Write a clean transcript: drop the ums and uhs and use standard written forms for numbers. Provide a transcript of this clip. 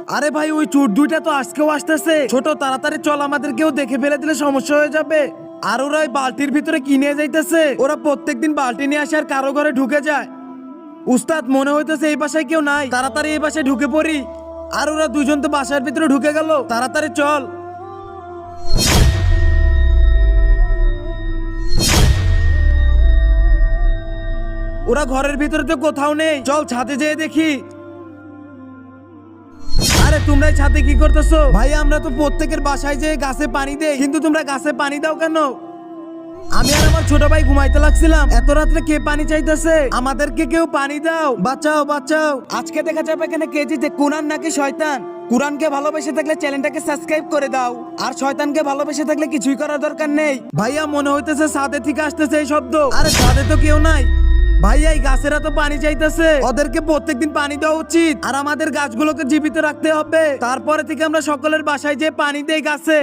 আরে ভাই ওই চোর দুইটা তো আজকেও আসতেছে। ছোট তাড়াতাড়ি চল, আমাদেরকেও দেখে ফেলে দিলে সমস্যা হয়ে যাবে। আর ওরা ওই বালতির ভিতরে কি নিয়ে যাইতেছে? ওরা প্রত্যেকদিন বালতি নিয়ে আসে আর কারো ঘরে ঢুকে যায়। উস্তাদ মনে হইতেছে এই বাসায় কেউ নাই, তাড়াতাড়ি এই বাসায় ঢুকে পড়ি। আর ওরা দুজন তো বাসার ভিতরে ঢুকে গেল, তাড়াতাড়ি চল। ওরা ঘরের ভিতরে তো কোথাও নেই, চল ছাদে যেয়ে দেখি। আরে তোমরা এই ছাদে কি করতেছো? ভাই আমরা তো প্রত্যেকের বাসায় যেয়ে গাছে পানি দেই, কিন্তু তোমরা গাছে পানি দাও কেন? আমি আর আমার ছোট ভাই ঘুমাইতে লাগছিলাম, এত রাত্রে কে পানি চাইতেছে? আমাদেরকে কেউ পানি দাও, বাঁচাও বাঁচাও। আজকে দেখা যাবে এখানে কে জিতে, কুরআন নাকি শয়তান। কুরআনকে ভালোবেসে থাকলে চ্যানেলটাকে সাবস্ক্রাইব করে দাও, আর শয়তানকে ভালোবেসে থাকলে কিছুই করার দরকার নেই। ভাইয়া মনে হইতেছে ছাদে থেকে আসতেছে এই শব্দ। আরে ছাদে তো কেউ নাই। ভাইয়া এই গাছেরা তো পানি চাইতেছে, ওদেরকে প্রত্যেকদিন পানি দেওয়া উচিত। আর আমাদের গাছগুলোকে জীবিত রাখতে হবে, তারপরে থেকে আমরা সকলের বাসায় যেয়ে পানি দেই গাছে।